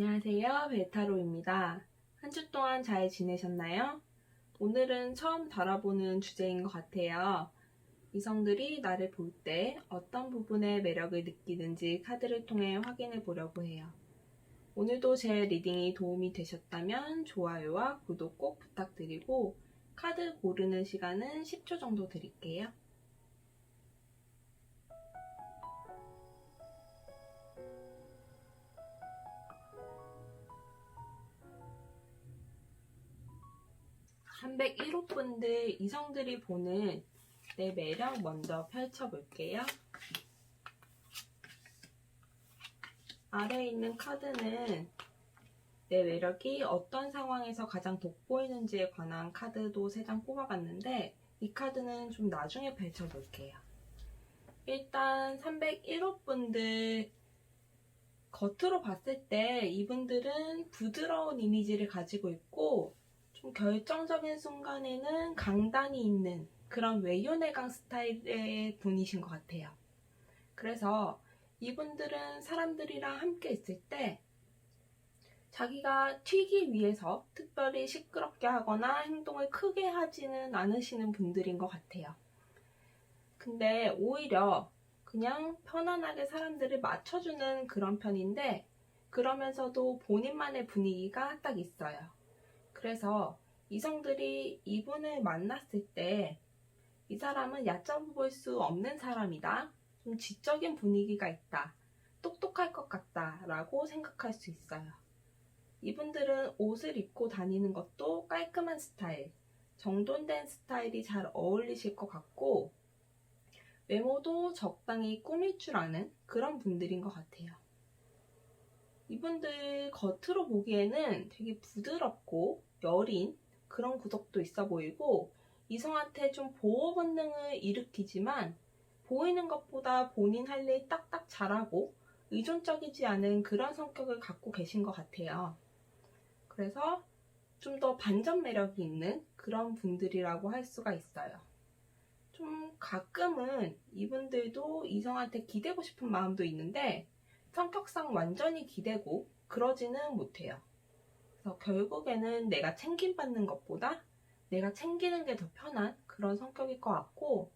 안녕하세요. 베타로입니다. 한 주 동안 잘 지내셨나요? 오늘은 처음 다뤄보는 주제인 것 같아요. 이성들이 나를 볼 때 어떤 부분에 매력을 느끼는지 카드를 통해 확인해 보려고 해요. 오늘도 제 리딩이 도움이 되셨다면 좋아요와 구독 꼭 부탁드리고 카드 고르는 시간은 10초 정도 드릴게요. (301호) 분들 이성들이 보는 내 매력 먼저 펼쳐볼게요. 아래에 있는 카드는 내 매력이 어떤 상황에서 가장 돋보이는지에 관한 카드도 3장 뽑아봤는데 이 카드는 좀 나중에 펼쳐볼게요. 일단 301호 분들 겉으로 봤을 때 이분들은 부드러운 이미지를 가지고 있고 좀 결정적인 순간에는 강단이 있는 그런 외유내강 스타일의 분이신 것 같아요. 그래서 이분들은 사람들이랑 함께 있을 때 자기가 튀기 위해서 특별히 시끄럽게 하거나 행동을 크게 하지는 않으시는 분들인 것 같아요. 근데 오히려 그냥 편안하게 사람들을 맞춰주는 그런 편인데 그러면서도 본인만의 분위기가 딱 있어요. 그래서 이성들이 이분을 만났을 때 이 사람은 얕잡아 볼 수 없는 사람이다. 좀 지적인 분위기가 있다. 똑똑할 것 같다 라고 생각할 수 있어요. 이분들은 옷을 입고 다니는 것도 깔끔한 스타일, 정돈된 스타일이 잘 어울리실 것 같고 외모도 적당히 꾸밀 줄 아는 그런 분들인 것 같아요. 이분들 겉으로 보기에는 되게 부드럽고 여린 그런 구석도 있어 보이고 이성한테 좀 보호 본능을 일으키지만 보이는 것보다 본인 할 일 딱딱 잘하고 의존적이지 않은 그런 성격을 갖고 계신 것 같아요. 그래서 좀 더 반전 매력이 있는 그런 분들이라고 할 수가 있어요. 좀 가끔은 이분들도 이성한테 기대고 싶은 마음도 있는데 성격상 완전히 기대고 그러지는 못해요. 그래서 결국에는 내가 챙김받는 것보다 내가 챙기는 게 더 편한 그런 성격일 것 같고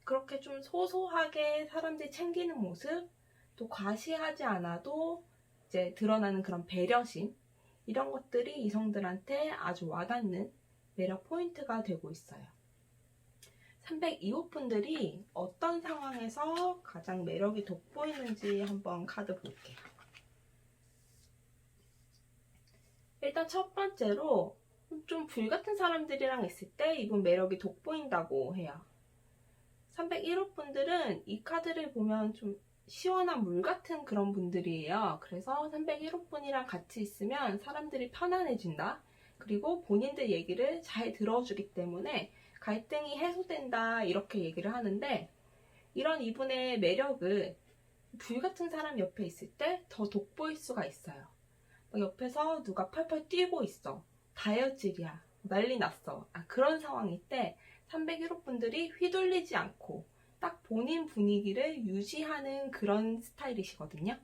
그렇게 좀 소소하게 사람들이 챙기는 모습 또 과시하지 않아도 이제 드러나는 그런 배려심 이런 것들이 이성들한테 아주 와닿는 매력 포인트가 되고 있어요. 302호 분들이 어떤 상황에서 가장 매력이 돋보이는지 한번 카드 볼게요. 일단 첫 번째로 좀 불같은 사람들이랑 있을 때 이분 매력이 돋보인다고 해요. 301호 분들은 이 카드를 보면 좀 시원한 물 같은 그런 분들이에요. 그래서 301호 분이랑 같이 있으면 사람들이 편안해진다. 그리고 본인들 얘기를 잘 들어주기 때문에 갈등이 해소된다 이렇게 얘기를 하는데 이런 이분의 매력을 불같은 사람 옆에 있을 때 더 돋보일 수가 있어요. 옆에서 누가 펄펄 뛰고 있어. 다혈질이야. 난리 났어. 그런 상황일 때 301호 분들이 휘둘리지 않고 딱 본인 분위기를 유지하는 그런 스타일이시거든요.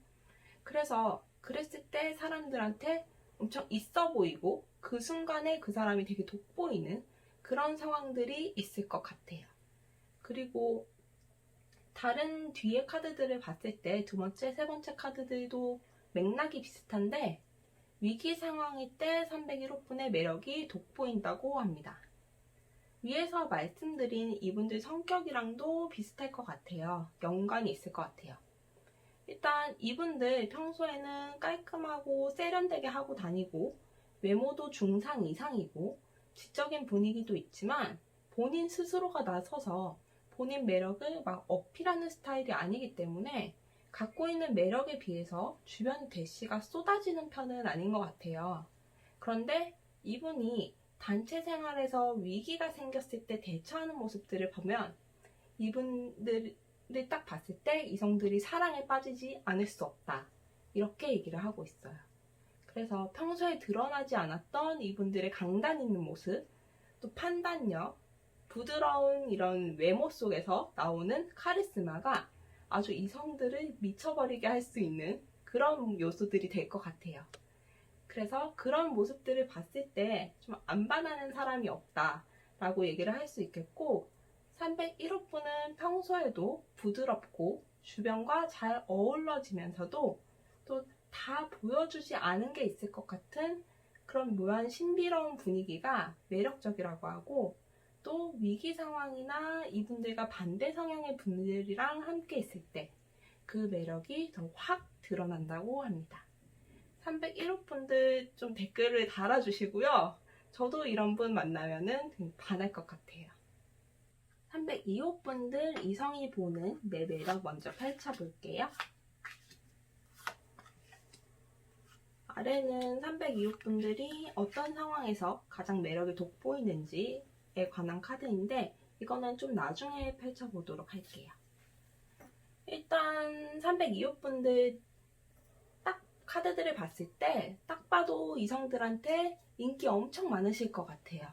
그래서 그랬을 때 사람들한테 엄청 있어 보이고 그 순간에 그 사람이 되게 돋보이는 그런 상황들이 있을 것 같아요. 그리고 다른 뒤에 카드들을 봤을 때 두 번째, 세 번째 카드들도 맥락이 비슷한데 위기 상황일 때 301호 분의 매력이 돋보인다고 합니다. 위에서 말씀드린 이분들 성격이랑도 비슷할 것 같아요. 연관이 있을 것 같아요. 일단 이분들 평소에는 깔끔하고 세련되게 하고 다니고 외모도 중상 이상이고 지적인 분위기도 있지만 본인 스스로가 나서서 본인 매력을 막 어필하는 스타일이 아니기 때문에 갖고 있는 매력에 비해서 주변 대시가 쏟아지는 편은 아닌 것 같아요. 그런데 이분이 단체 생활에서 위기가 생겼을 때 대처하는 모습들을 보면 이분들을 딱 봤을 때 이성들이 사랑에 빠지지 않을 수 없다. 이렇게 얘기를 하고 있어요. 그래서 평소에 드러나지 않았던 이분들의 강단 있는 모습, 또 판단력, 부드러운 이런 외모 속에서 나오는 카리스마가 아주 이성들을 미쳐버리게 할 수 있는 그런 요소들이 될 것 같아요. 그래서 그런 모습들을 봤을 때 좀 안 반하는 사람이 없다라고 얘기를 할 수 있겠고, 301호분은 평소에도 부드럽고 주변과 잘 어우러지면서도 또 다 보여주지 않은 게 있을 것 같은 그런 묘한 신비로운 분위기가 매력적이라고 하고, 또 위기 상황이나 이분들과 반대 성향의 분들이랑 함께 있을 때 그 매력이 더 확 드러난다고 합니다. 301호분들 좀 댓글을 달아주시고요. 저도 이런 분 만나면은 되게 반할 것 같아요. 302호분들 이성이 보는 내 매력 먼저 펼쳐볼게요. 아래는 302호분들이 어떤 상황에서 가장 매력이 돋보이는지에 관한 카드인데, 이거는 좀 나중에 펼쳐보도록 할게요. 일단 302호분들 딱 카드들을 봤을 때 딱 봐도 이성들한테 인기 엄청 많으실 것 같아요.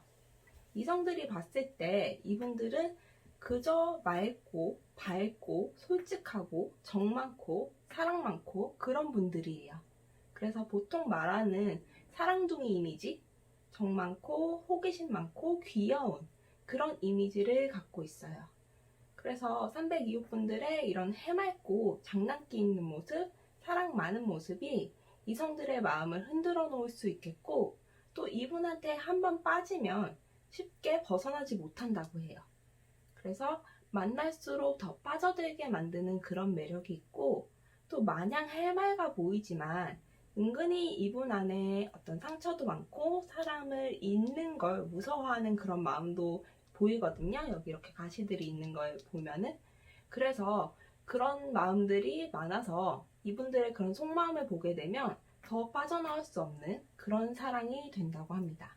이성들이 봤을 때 이분들은 그저 맑고 밝고 솔직하고 정 많고 사랑 많고 그런 분들이에요. 그래서 보통 말하는 사랑둥이 이미지, 정 많고 호기심 많고 귀여운 그런 이미지를 갖고 있어요. 그래서 302호분들의 이런 해맑고 장난기 있는 모습, 사랑 많은 모습이 이성들의 마음을 흔들어 놓을 수 있겠고, 또 이분한테 한번 빠지면 쉽게 벗어나지 못한다고 해요. 그래서 만날수록 더 빠져들게 만드는 그런 매력이 있고, 또 마냥 해맑아 보이지만 은근히 이분 안에 어떤 상처도 많고 사람을 잃는 걸 무서워하는 그런 마음도 보이거든요. 여기 이렇게 가시들이 있는 걸 보면은. 그래서 그런 마음들이 많아서 이분들의 그런 속마음을 보게 되면 더 빠져나올 수 없는 그런 사랑이 된다고 합니다.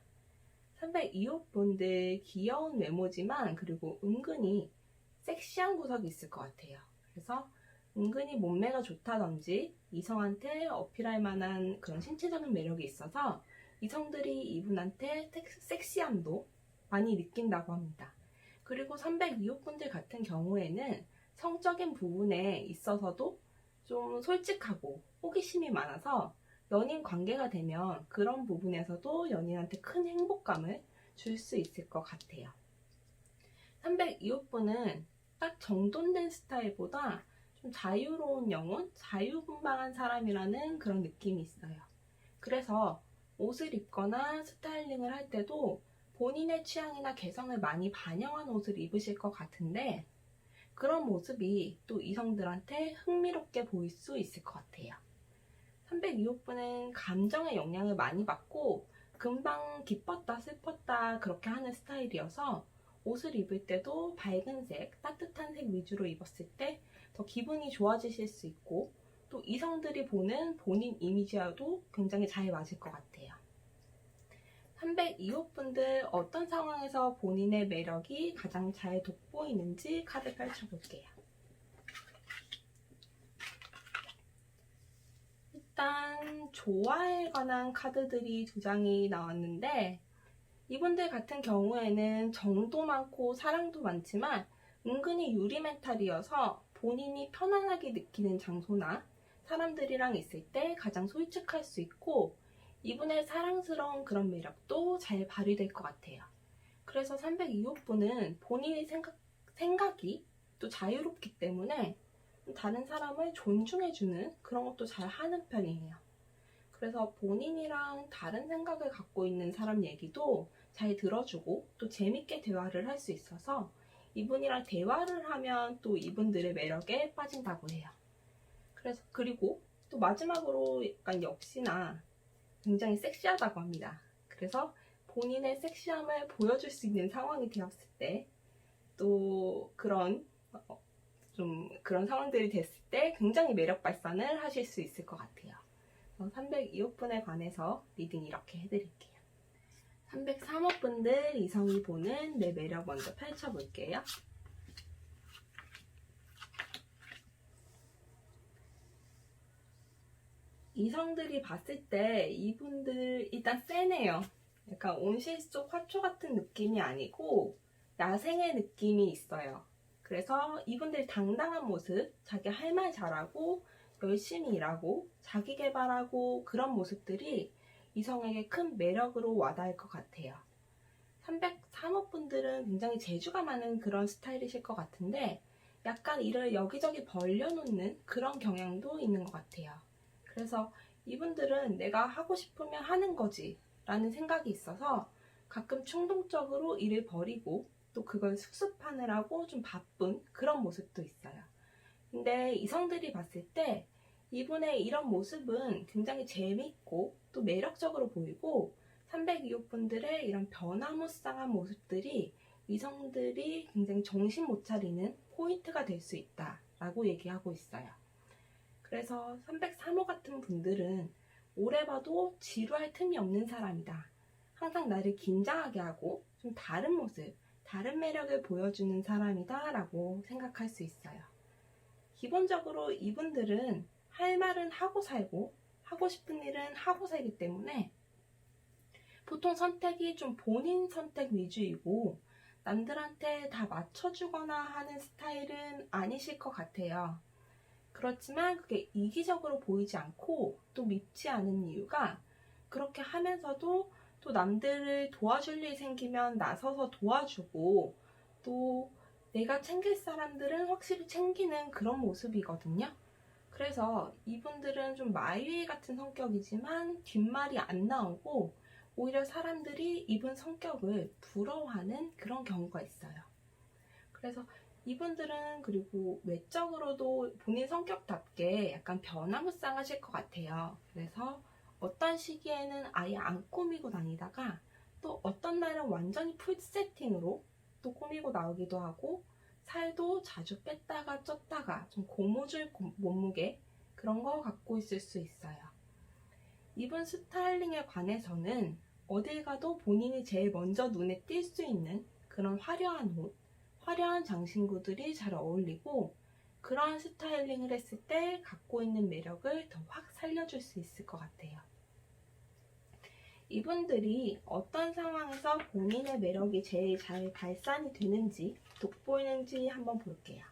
302호분들 귀여운 외모지만 그리고 은근히 섹시한 구석이 있을 것 같아요. 그래서 은근히 몸매가 좋다든지 이성한테 어필할 만한 그런 신체적인 매력이 있어서 이성들이 이분한테 섹시함도 많이 느낀다고 합니다. 그리고 302호분들 같은 경우에는 성적인 부분에 있어서도 좀 솔직하고 호기심이 많아서 연인 관계가 되면 그런 부분에서도 연인한테 큰 행복감을 줄 수 있을 것 같아요. 302호분은 딱 정돈된 스타일보다 좀 자유로운 영혼, 자유분방한 사람이라는 그런 느낌이 있어요. 그래서 옷을 입거나 스타일링을 할 때도 본인의 취향이나 개성을 많이 반영한 옷을 입으실 것 같은데, 그런 모습이 또 이성들한테 흥미롭게 보일 수 있을 것 같아요. 302호분은 감정의 영향을 많이 받고 금방 기뻤다 슬펐다 그렇게 하는 스타일이어서 옷을 입을 때도 밝은 색, 따뜻한 색 위주로 입었을 때 더 기분이 좋아지실 수 있고, 또 이성들이 보는 본인 이미지와도 굉장히 잘 맞을 것 같아요. 302호분들 어떤 상황에서 본인의 매력이 가장 잘 돋보이는지 카드 펼쳐볼게요. 일단 좋아에 관한 카드들이 두 장이 나왔는데, 이분들 같은 경우에는 정도 많고 사랑도 많지만 은근히 유리 멘탈이어서 본인이 편안하게 느끼는 장소나 사람들이랑 있을 때 가장 솔직할 수 있고, 이분의 사랑스러운 그런 매력도 잘 발휘될 것 같아요. 그래서 302호분은 본인의 생각이 또 자유롭기 때문에 다른 사람을 존중해주는 그런 것도 잘 하는 편이에요. 그래서 본인이랑 다른 생각을 갖고 있는 사람 얘기도 잘 들어주고 또 재밌게 대화를 할 수 있어서 이분이랑 대화를 하면 또 이분들의 매력에 빠진다고 해요. 그래서 그리고 또 마지막으로 약간 역시나 굉장히 섹시하다고 합니다. 그래서 본인의 섹시함을 보여줄 수 있는 상황이 되었을 때 또 그런 상황들이 됐을 때 굉장히 매력 발산을 하실 수 있을 것 같아요. 302호분에 관해서 리딩 이렇게 해드릴게요. 303호분들 이성이 보는 내 매력 먼저 펼쳐볼게요. 이성들이 봤을 때 이분들 일단 세네요. 약간 온실 속 화초 같은 느낌이 아니고 야생의 느낌이 있어요. 그래서 이분들 당당한 모습, 자기 할 말 잘하고 열심히 일하고 자기 개발하고 그런 모습들이 이성에게 큰 매력으로 와닿을 것 같아요. 303호 분들은 굉장히 재주가 많은 그런 스타일이실 것 같은데 약간 이를 여기저기 벌려놓는 그런 경향도 있는 것 같아요. 그래서 이분들은 내가 하고 싶으면 하는 거지 라는 생각이 있어서 가끔 충동적으로 일을 벌이고 또 그걸 수습하느라고 좀 바쁜 그런 모습도 있어요. 근데 이성들이 봤을 때 이분의 이런 모습은 굉장히 재밌고 또 매력적으로 보이고 302호 분들의 이런 변화무쌍한 모습들이 이성들이 굉장히 정신 못 차리는 포인트가 될 수 있다라고 얘기하고 있어요. 그래서 303호 같은 분들은 오래 봐도 지루할 틈이 없는 사람이다. 항상 나를 긴장하게 하고 좀 다른 모습, 다른 매력을 보여주는 사람이다 라고 생각할 수 있어요. 기본적으로 이분들은 할 말은 하고 살고 하고 싶은 일은 하고 살기 때문에 보통 선택이 좀 본인 선택 위주이고 남들한테 다 맞춰주거나 하는 스타일은 아니실 것 같아요. 그렇지만 그게 이기적으로 보이지 않고 또 밉지 않은 이유가 그렇게 하면서도 또 남들을 도와줄 일이 생기면 나서서 도와주고 또 내가 챙길 사람들은 확실히 챙기는 그런 모습이거든요. 그래서 이분들은 좀 마이웨이 같은 성격이지만 뒷말이 안 나오고 오히려 사람들이 이분 성격을 부러워하는 그런 경우가 있어요. 그래서 이분들은 그리고 외적으로도 본인 성격답게 약간 변화무쌍하실 것 같아요. 그래서 어떤 시기에는 아예 안 꾸미고 다니다가 또 어떤 날은 완전히 풀 세팅으로 또 꾸미고 나오기도 하고 살도 자주 뺐다가 쪘다가 좀 고무줄 몸무게 그런 거 갖고 있을 수 있어요. 이분 스타일링에 관해서는 어딜 가도 본인이 제일 먼저 눈에 띌 수 있는 그런 화려한 옷, 화려한 장신구들이 잘 어울리고 그러한 스타일링을 했을 때 갖고 있는 매력을 더 확 살려줄 수 있을 것 같아요. 이분들이 어떤 상황에서 본인의 매력이 제일 잘 발산이 되는지 돋보이는지 한번 볼게요.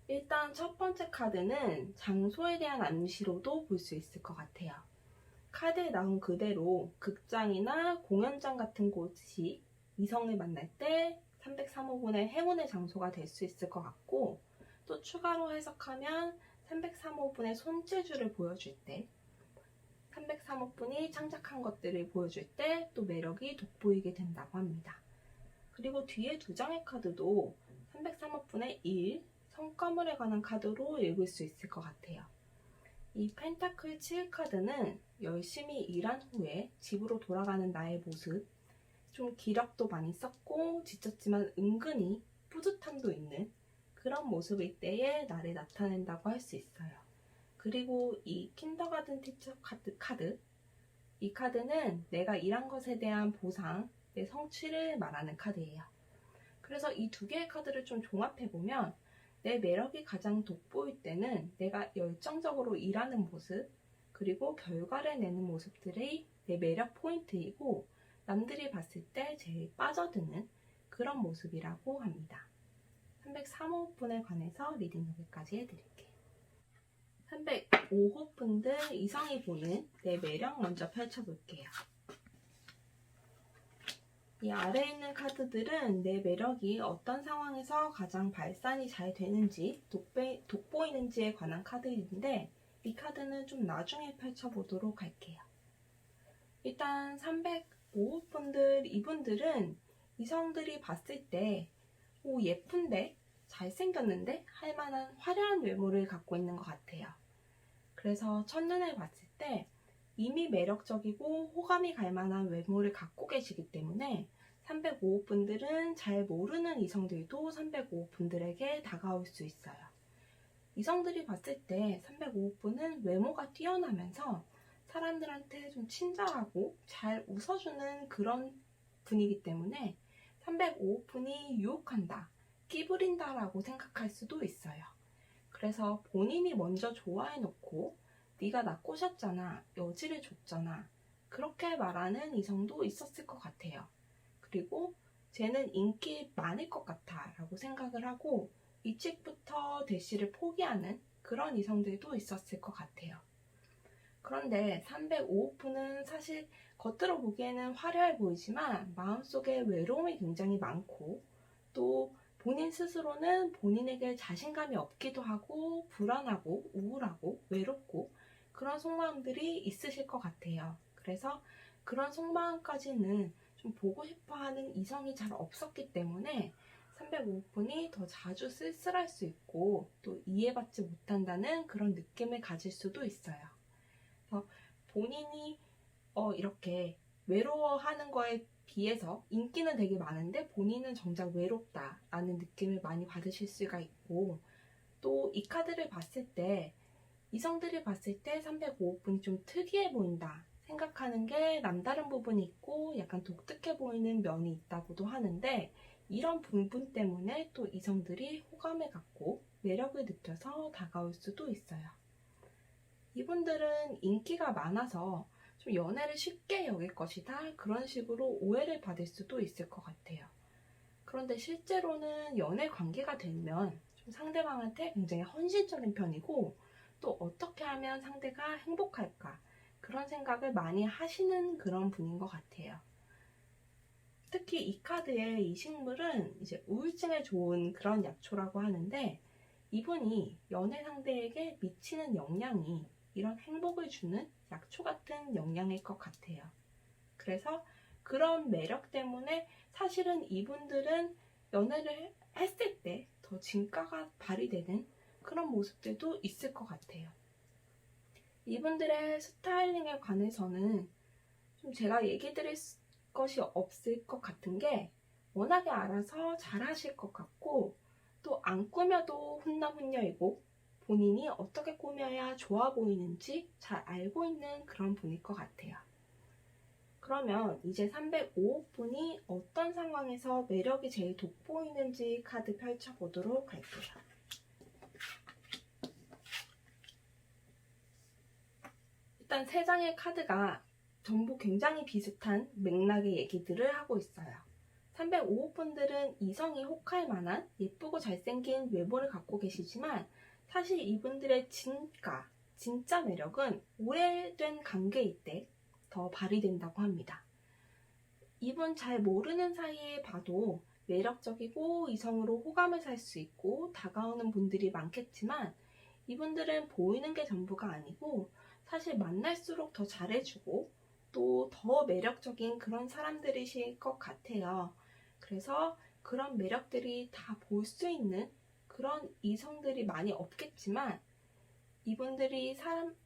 일단 첫 번째 카드는 장소에 대한 암시로도 볼 수 있을 것 같아요. 카드에 나온 그대로 극장이나 공연장 같은 곳이 이성을 만날 때 303호분의 행운의 장소가 될 수 있을 것 같고 또 추가로 해석하면 303호분의 손재주를 보여줄 때 303호분이 창작한 것들을 보여줄 때 또 매력이 돋보이게 된다고 합니다. 그리고 뒤에 두 장의 카드도 303호분의 일, 성과물에 관한 카드로 읽을 수 있을 것 같아요. 이 펜타클 7 카드는 열심히 일한 후에 집으로 돌아가는 나의 모습, 좀 기력도 많이 썼고 지쳤지만 은근히 뿌듯함도 있는 그런 모습일 때에 나를 나타낸다고 할 수 있어요. 그리고 이 킨더가든 티처 카드, 이 카드는 내가 일한 것에 대한 보상, 내 성취를 말하는 카드예요. 그래서 이 두 개의 카드를 좀 종합해보면 내 매력이 가장 돋보일 때는 내가 열정적으로 일하는 모습, 그리고 결과를 내는 모습들이 내 매력 포인트이고 남들이 봤을 때 제일 빠져드는 그런 모습이라고 합니다. 303호분에 관해서 리딩 여기까지 해드릴게요. 305호분들 이성이 보는 내 매력 먼저 펼쳐볼게요. 이 아래에 있는 카드들은 내 매력이 어떤 상황에서 가장 발산이 잘 되는지 돋보이는지에 관한 카드인데 이 카드는 좀 나중에 펼쳐보도록 할게요. 일단 305호분들 이분들은 이성들이 봤을 때 예쁜데 잘생겼는데 할만한 화려한 외모를 갖고 있는 것 같아요. 그래서 첫눈에 봤을 때 이미 매력적이고 호감이 갈 만한 외모를 갖고 계시기 때문에 305호분들은 잘 모르는 이성들도 305호분들에게 다가올 수 있어요. 이성들이 봤을 때 305호분은 외모가 뛰어나면서 사람들한테 좀 친절하고 잘 웃어주는 그런 분이기 때문에 305호분이 유혹한다, 끼부린다 라고 생각할 수도 있어요. 그래서 본인이 먼저 좋아해놓고 네가 나 꼬셨잖아, 여지를 줬잖아 그렇게 말하는 이성도 있었을 것 같아요. 그리고 쟤는 인기 많을 것 같아 라고 생각을 하고 일찍부터 대시를 포기하는 그런 이성들도 있었을 것 같아요. 그런데 305호프는 사실 겉으로 보기에는 화려해 보이지만 마음속에 외로움이 굉장히 많고 또 본인 스스로는 본인에게 자신감이 없기도 하고 불안하고 우울하고 외롭고 그런 속마음들이 있으실 것 같아요. 그래서 그런 속마음까지는 좀 보고 싶어 하는 이성이 잘 없었기 때문에 305분이 더 자주 쓸쓸할 수 있고 또 이해받지 못한다는 그런 느낌을 가질 수도 있어요. 그래서 본인이 이렇게 외로워하는 거에 비해서 인기는 되게 많은데 본인은 정작 외롭다라는 느낌을 많이 받으실 수가 있고 또 이 카드를 봤을 때 이성들이 봤을 때 305분이 좀 특이해 보인다 생각하는 게 남다른 부분이 있고 약간 독특해 보이는 면이 있다고도 하는데 이런 부분 때문에 또 이성들이 호감을 갖고 매력을 느껴서 다가올 수도 있어요. 이분들은 인기가 많아서 좀 연애를 쉽게 여길 것이다 그런 식으로 오해를 받을 수도 있을 것 같아요. 그런데 실제로는 연애 관계가 되면 좀 상대방한테 굉장히 헌신적인 편이고 또 어떻게 하면 상대가 행복할까 그런 생각을 많이 하시는 그런 분인 것 같아요. 특히 이 카드의 이 식물은 이제 우울증에 좋은 그런 약초라고 하는데 이분이 연애 상대에게 미치는 영향이 이런 행복을 주는 약초 같은 영향일 것 같아요. 그래서 그런 매력 때문에 사실은 이분들은 연애를 했을 때 더 진가가 발휘되는 그런 모습들도 있을 것 같아요. 이분들의 스타일링에 관해서는 좀 제가 얘기 드릴 것이 없을 것 같은 게 워낙에 알아서 잘 하실 것 같고 또 안 꾸며도 훈남훈녀이고 본인이 어떻게 꾸며야 좋아 보이는지 잘 알고 있는 그런 분일 것 같아요. 그러면 이제 305분이 어떤 상황에서 매력이 제일 돋보이는지 카드 펼쳐보도록 할게요. 일단 세 장의 카드가 전부 굉장히 비슷한 맥락의 얘기들을 하고 있어요. 305분들은 이성이 혹할 만한 예쁘고 잘생긴 외모를 갖고 계시지만 사실 이분들의 진짜 매력은 오래된 관계일 때 더 발휘된다고 합니다. 이분 잘 모르는 사이에 봐도 매력적이고 이성으로 호감을 살 수 있고 다가오는 분들이 많겠지만 이분들은 보이는 게 전부가 아니고 사실 만날수록 더 잘해주고 또 더 매력적인 그런 사람들이실 것 같아요. 그래서 그런 매력들이 다 볼 수 있는 그런 이성들이 많이 없겠지만 이분들이 사람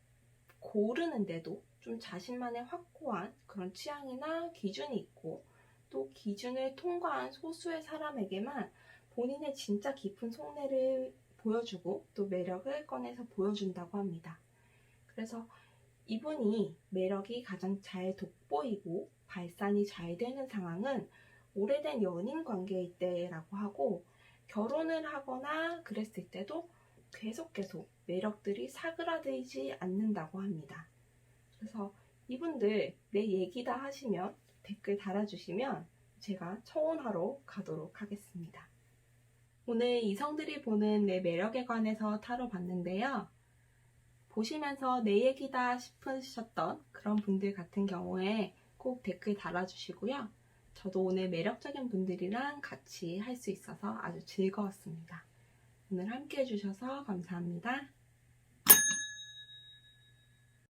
고르는데도 좀 자신만의 확고한 그런 취향이나 기준이 있고 또 기준을 통과한 소수의 사람에게만 본인의 진짜 깊은 속내를 보여주고 또 매력을 꺼내서 보여준다고 합니다. 그래서 이분이 매력이 가장 잘 돋보이고 발산이 잘 되는 상황은 오래된 연인 관계일 때라고 하고 결혼을 하거나 그랬을 때도 계속 매력들이 사그라들지 않는다고 합니다. 그래서 이분들 내 얘기다 하시면 댓글 달아주시면 제가 청혼하러 가도록 하겠습니다. 오늘 이성들이 보는 내 매력에 관해서 타로 봤는데요. 보시면서 내 얘기다 싶으셨던 그런 분들 같은 경우에 꼭 댓글 달아주시고요. 저도 오늘 매력적인 분들이랑 같이 할 수 있어서 아주 즐거웠습니다. 오늘 함께 해주셔서 감사합니다.